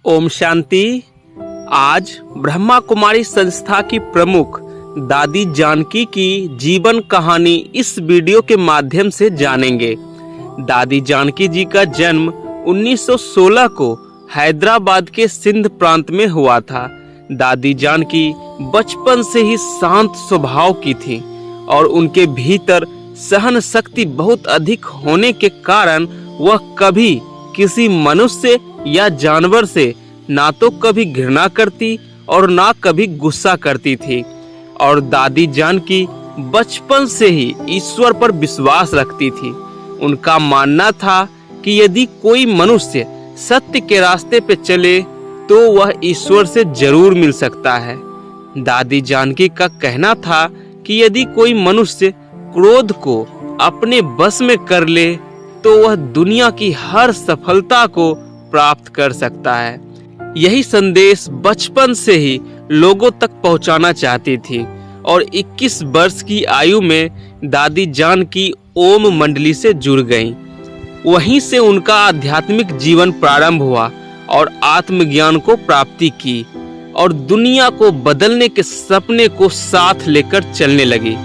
ओम शांति। आज ब्रह्मा कुमारी संस्था की प्रमुख दादी जानकी की जीवन कहानी इस वीडियो के माध्यम से जानेंगे। दादी जानकी जी का जन्म 1916 को हैदराबाद के सिंध प्रांत में हुआ था। दादी जानकी बचपन से ही शांत स्वभाव की थी और उनके भीतर सहन शक्ति बहुत अधिक होने के कारण वह कभी किसी मनुष्य या जानवर से ना तो कभी घृणा करती और ना कभी गुस्सा करती थी। और दादी जानकी बचपन से ही ईश्वर पर विश्वास रखती थी। उनका मानना था कि यदि कोई मनुष्य सत्य के रास्ते पे चले तो वह ईश्वर से जरूर मिल सकता है। दादी जानकी का कहना था कि यदि कोई मनुष्य क्रोध को अपने बस में कर ले तो वह दुनिया की हर सफलता को प्राप्त कर सकता है। यही संदेश बचपन से ही लोगों तक पहुंचाना चाहती थी और 21 वर्ष की आयु में दादी जानकी ओम मंडली से जुड़ गईं। वहीं से उनका आध्यात्मिक जीवन प्रारंभ हुआ और आत्मज्ञान को प्राप्ति की और दुनिया को बदलने के सपने को साथ लेकर चलने लगी।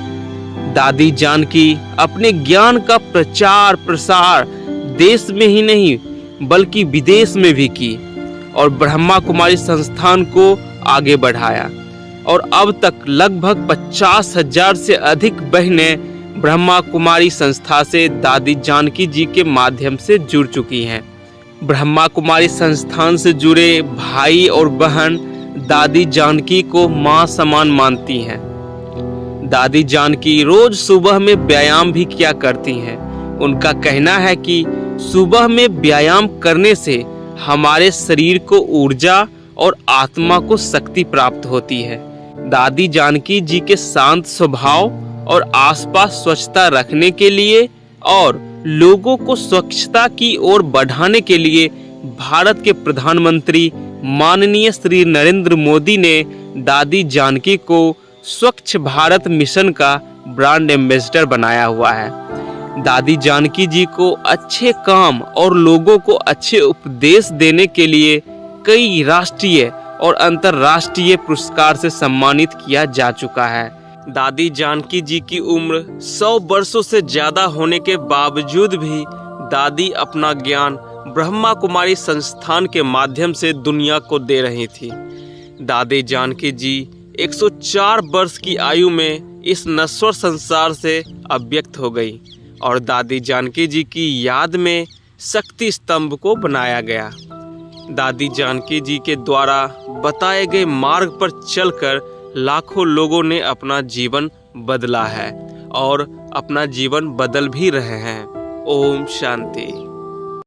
दादी जानकी अपने ज्ञान का प्रचार प्रसार देश में ही नहीं बल्कि विदेश में भी की और ब्रह्मा कुमारी संस्थान को आगे बढ़ाया। और अब तक लगभग 50,000 से अधिक बहनें ब्रह्मा कुमारी संस्था से दादी जानकी जी के माध्यम से जुड़ चुकी हैं। ब्रह्मा कुमारी संस्थान से जुड़े भाई और बहन दादी जानकी को मां समान मानती हैं। दादी जानकी रोज सुबह में व्यायाम भी किया करती हैं। उनका कहना है कि सुबह में व्यायाम करने से हमारे शरीर को ऊर्जा और आत्मा को शक्ति प्राप्त होती है। दादी जानकी जी के शांत स्वभाव और आसपास स्वच्छता रखने के लिए और लोगों को स्वच्छता की ओर बढ़ाने के लिए भारत के प्रधानमंत्री माननीय श्री नरेंद्र मोदी ने दादी जानकी को स्वच्छ भारत मिशन का ब्रांड एम्बेसडर बनाया हुआ है। दादी जानकी जी को अच्छे काम और लोगों को अच्छे उपदेश देने के लिए कई राष्ट्रीय और अंतर्राष्ट्रीय पुरस्कार से सम्मानित किया जा चुका है। दादी जानकी जी की उम्र 100 वर्षों से ज्यादा होने के बावजूद भी दादी अपना ज्ञान ब्रह्मा कुमारी संस्थान के माध्यम से दुनिया को दे रही थी। दादी जानकी जी 104 वर्ष की आयु में इस नश्वर संसार से अव्यक्त हो गई और दादी जानकी जी की याद में शक्ति स्तंभ को बनाया गया। दादी जानकी जी के द्वारा बताए गए मार्ग पर चलकर लाखों लोगों ने अपना जीवन बदला है और अपना जीवन बदल भी रहे हैं। ओम शांति।